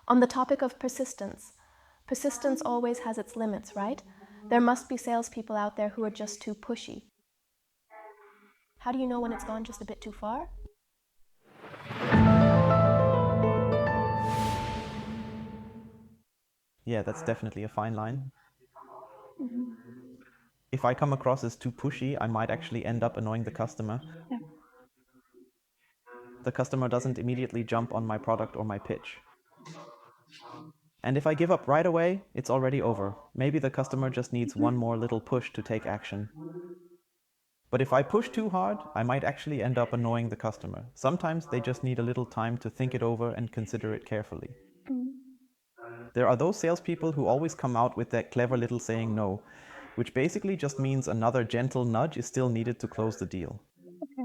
On the topic of persistence, persistence always has its limits, right? There must be salespeople out there who are just too pushy. How do you know when it's gone just a bit too far? Yeah, that's definitely a fine line. If I come across as too pushy, I might actually end up annoying the customer. Yeah. The customer doesn't immediately jump on my product or my pitch. And if I give up right away, it's already over. Maybe the customer just needs one more little push to take action. But if I push too hard, I might actually end up annoying the customer. Sometimes they just need a little time to think it over and consider it carefully. There are those salespeople who always come out with that clever little saying no, which basically just means another gentle nudge is still needed to close the deal.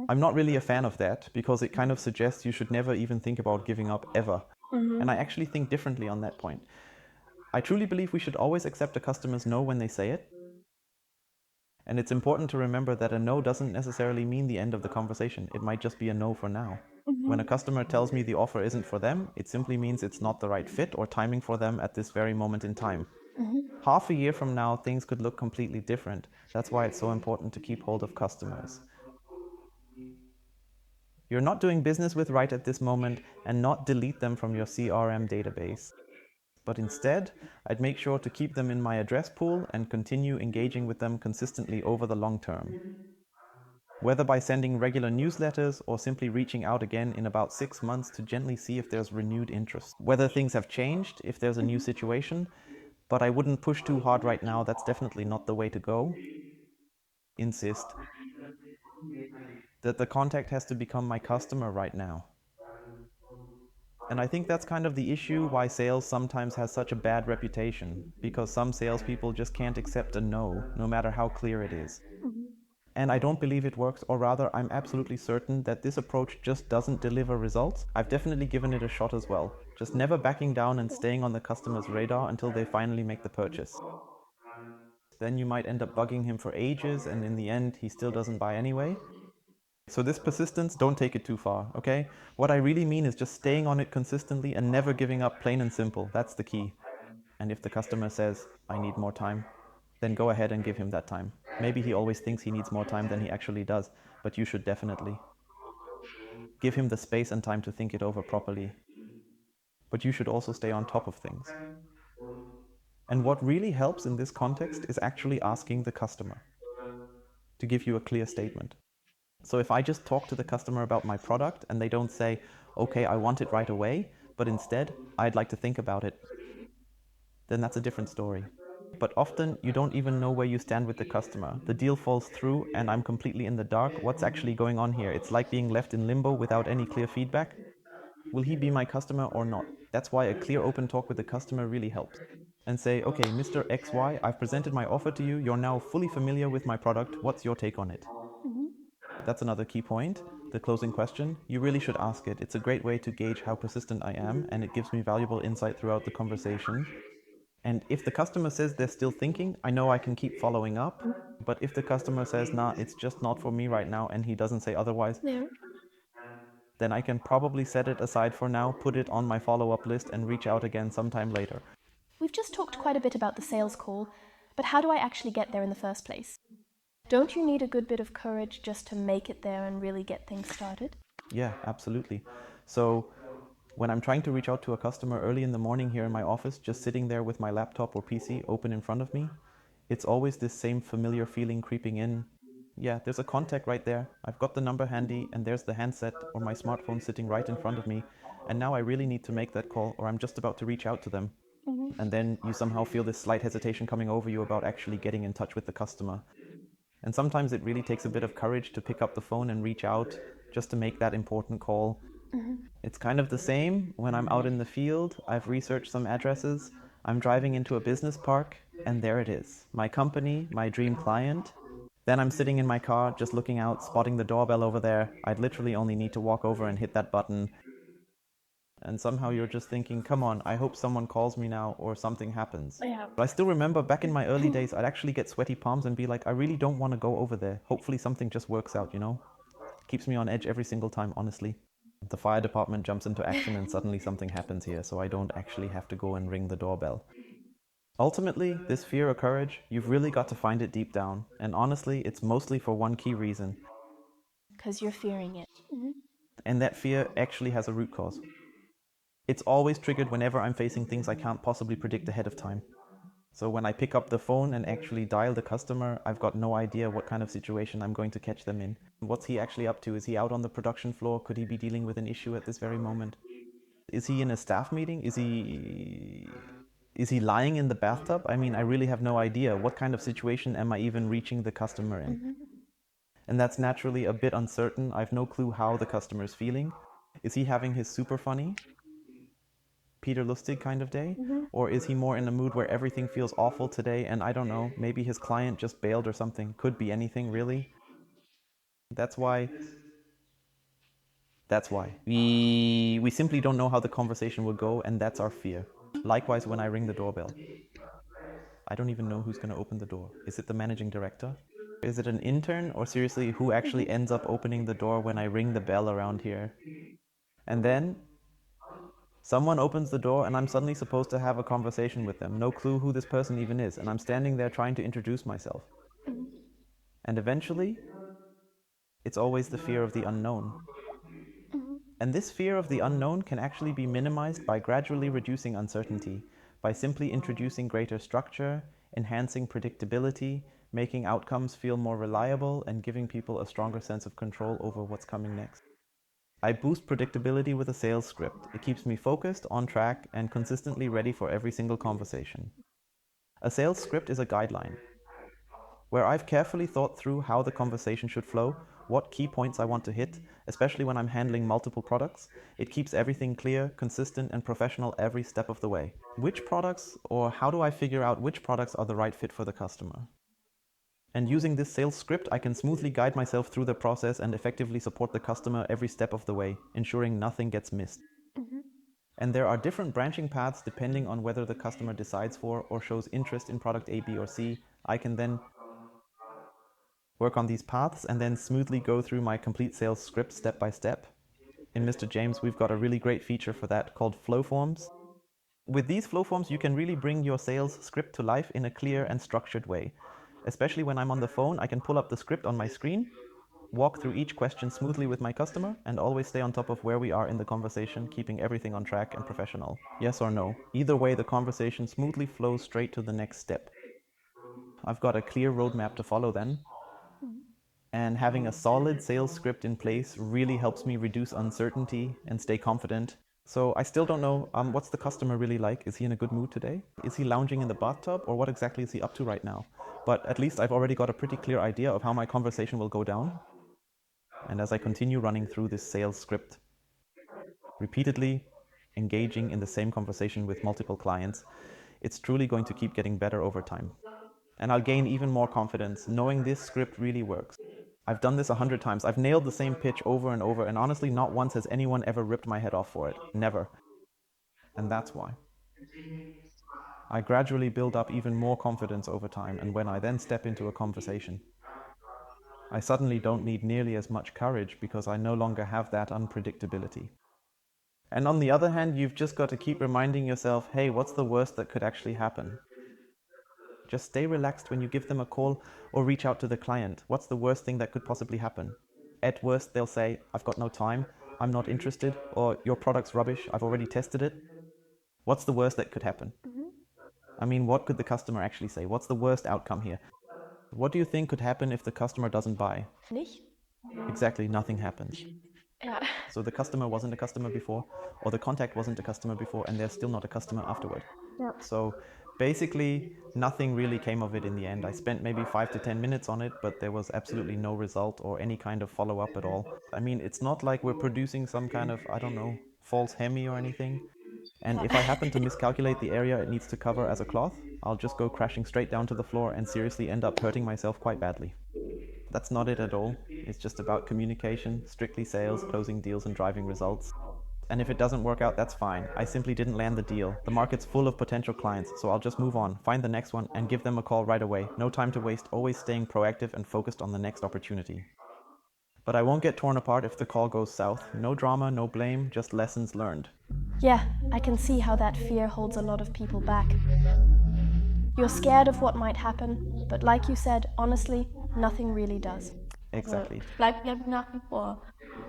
I'm not really a fan of that because it kind of suggests you should never even think about giving up ever. And I actually think differently on that point. I truly believe we should always accept a customer's no when they say it. And it's important to remember that a no doesn't necessarily mean the end of the conversation. It might just be a no for now. When a customer tells me the offer isn't for them, it simply means it's not the right fit or timing for them at this very moment in time. Half a year from now, things could look completely different. That's why it's so important to keep hold of customers you're not doing business with right at this moment and not delete them from your CRM database. But instead, I'd make sure to keep them in my address pool and continue engaging with them consistently over the long term. Whether by sending regular newsletters or simply reaching out again in about 6 months to gently see if there's renewed interest. Whether things have changed, if there's a new situation, but I wouldn't push too hard right now, that's definitely not the way to go. Insist that the contact has to become my customer right now. And I think that's kind of the issue why sales sometimes has such a bad reputation, because some salespeople just can't accept a no, no matter how clear it is. And I don't believe it works, or rather, I'm absolutely certain that this approach just doesn't deliver results. I've definitely given it a shot as well, just never backing down and staying on the customer's radar until they finally make the purchase. Then you might end up bugging him for ages, and in the end, he still doesn't buy anyway. So this persistence, don't take it too far, okay? What I really mean is just staying on it consistently and never giving up, plain and simple. That's the key. And if the customer says, I need more time, then go ahead and give him that time. Maybe he always thinks he needs more time than he actually does, but you should definitely give him the space and time to think it over properly. But you should also stay on top of things. And what really helps in this context is actually asking the customer to give you a clear statement. So if I just talk to the customer about my product and they don't say, okay, I want it right away, but instead, I'd like to think about it, then that's a different story. But often you don't even know where you stand with the customer. The deal falls through and I'm completely in the dark. What's actually going on here? It's like being left in limbo without any clear feedback. Will he be my customer or not? That's why a clear, open talk with the customer really helps. And say, okay, Mr. XY, I've presented my offer to you. You're now fully familiar with my product. What's your take on it? That's another key point. The closing question, you really should ask it. It's a great way to gauge how persistent I am, and it gives me valuable insight throughout the conversation. And if the customer says they're still thinking, I know I can keep following up. But if the customer says, nah, it's just not for me right now, and he doesn't say otherwise, Yeah. then I can probably set it aside for now, put it on my follow-up list, and reach out again sometime later. We've just talked quite a bit about the sales call, but how do I actually get there in the first place? Don't you need a good bit of courage just to make it there and really get things started? Yeah, absolutely. So when I'm trying to reach out to a customer early in the morning here in my office, just sitting there with my laptop or PC open in front of me, it's always this same familiar feeling creeping in. Yeah, there's a contact right there. I've got the number handy, and there's the handset or my smartphone sitting right in front of me. And now I really need to make that call, or I'm just about to reach out to them. And then you somehow feel this slight hesitation coming over you about actually getting in touch with the customer. And sometimes it really takes a bit of courage to pick up the phone and reach out just to make that important call. It's kind of the same when I'm out in the field, I've researched some addresses, I'm driving into a business park, and there it is. My company, my dream client. Then I'm sitting in my car, just looking out, spotting the doorbell over there. I'd literally only need to walk over and hit that button. And somehow you're just thinking, come on, I hope someone calls me now or something happens. Yeah. But I still remember back in my early days, I'd actually get sweaty palms and be like, I really don't want to go over there. Hopefully something just works out, you know? Keeps me on edge every single time, honestly. The fire department jumps into action and suddenly something happens here, so I don't actually have to go and ring the doorbell. Ultimately, this fear or courage, you've really got to find it deep down. And honestly, it's mostly for one key reason. Because you're fearing it. And that fear actually has a root cause. It's always triggered whenever I'm facing things I can't possibly predict ahead of time. So when I pick up the phone and actually dial the customer, I've got no idea what kind of situation I'm going to catch them in. What's he actually up to? Is he out on the production floor? Could he be dealing with an issue at this very moment? Is he in a staff meeting? Is he lying in the bathtub? I mean, I really have no idea. What kind of situation am I even reaching the customer in? And that's naturally a bit uncertain. I've no clue how the customer is feeling. Is he having his super funny Peter Lustig kind of day? Or is he more in a mood where everything feels awful today and I don't know, maybe his client just bailed or something? Could be anything, really. That's why we simply don't know how the conversation will go, and that's our fear. Likewise, when I ring the doorbell, I don't even know who's going to open the door. Is it the managing director? Is it an intern? Or seriously, who actually ends up opening the door when I ring the bell around here? And then someone opens the door and I'm suddenly supposed to have a conversation with them. No clue who this person even is. And I'm standing there trying to introduce myself. And eventually, it's always the fear of the unknown. And this fear of the unknown can actually be minimized by gradually reducing uncertainty, by simply introducing greater structure, enhancing predictability, making outcomes feel more reliable, and giving people a stronger sense of control over what's coming next. I boost predictability with a sales script. It keeps me focused, on track, and consistently ready for every single conversation. A sales script is a guideline where I've carefully thought through how the conversation should flow, what key points I want to hit, especially when I'm handling multiple products. It keeps everything clear, consistent, and professional every step of the way. Which products, or how do I figure out which products are the right fit for the customer? And using this sales script, I can smoothly guide myself through the process and effectively support the customer every step of the way, ensuring nothing gets missed. And there are different branching paths depending on whether the customer decides for or shows interest in product A, B, or C. I can then work on these paths and then smoothly go through my complete sales script step by step. In Mr. James, we've got a really great feature for that called flow forms. With these flow forms, you can really bring your sales script to life in a clear and structured way. Especially when I'm on the phone, I can pull up the script on my screen, walk through each question smoothly with my customer, and always stay on top of where we are in the conversation, keeping everything on track and professional. Yes or no? Either way, the conversation smoothly flows straight to the next step. I've got a clear roadmap to follow then. And having a solid sales script in place really helps me reduce uncertainty and stay confident. So I still don't know what's the customer really like. Is he in a good mood today? Is he lounging in the bathtub, or what exactly is he up to right now? But at least I've already got a pretty clear idea of how my conversation will go down. And as I continue running through this sales script, repeatedly engaging in the same conversation with multiple clients, it's truly going to keep getting better over time. And I'll gain even more confidence knowing this script really works. I've done this 100 times. I've nailed the same pitch over and over, and honestly, not once has anyone ever ripped my head off for it. Never. And that's why. I gradually build up even more confidence over time, and when I then step into a conversation, I suddenly don't need nearly as much courage because I no longer have that unpredictability. And on the other hand, you've just got to keep reminding yourself, hey, what's the worst that could actually happen? Just stay relaxed when you give them a call or reach out to the client. What's the worst thing that could possibly happen? At worst, they'll say, I've got no time, I'm not interested, or your product's rubbish, I've already tested it. What's the worst that could happen? I mean, what could the customer actually say? What's the worst outcome here? What do you think could happen if the customer doesn't buy? Nicht? Exactly, nothing happens. Ja. So the customer wasn't a customer before, or the contact wasn't a customer before, and they're still not a customer afterward. Ja. So basically, nothing really came of it in the end. I spent maybe 5 to 10 minutes on it, but there was absolutely no result or any kind of follow up at all. I mean, it's not like we're producing some kind of, I don't know, false Hemi or anything. And if I happen to miscalculate the area it needs to cover as a cloth, I'll just go crashing straight down to the floor and seriously end up hurting myself quite badly. That's not it at all. It's just about communication, strictly sales, closing deals, and driving results. And if it doesn't work out, that's fine. I simply didn't land the deal. The market's full of potential clients, so I'll just move on, find the next one, and give them a call right away. No time to waste, always staying proactive and focused on the next opportunity. But I won't get torn apart if the call goes south. No drama, no blame, just lessons learned. Yeah, I can see how that fear holds a lot of people back. You're scared of what might happen, but like you said, honestly, nothing really does. Exactly. Bleibt mir nach wie vor.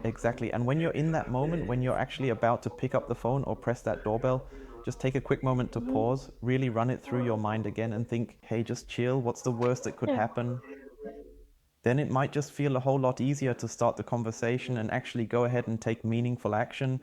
Exactly. And when you're in that moment, when you're actually about to pick up the phone or press that doorbell, just take a quick moment to pause, really run it through your mind again and think, hey, just chill. What's the worst that could happen? Then it might just feel a whole lot easier to start the conversation and actually go ahead and take meaningful action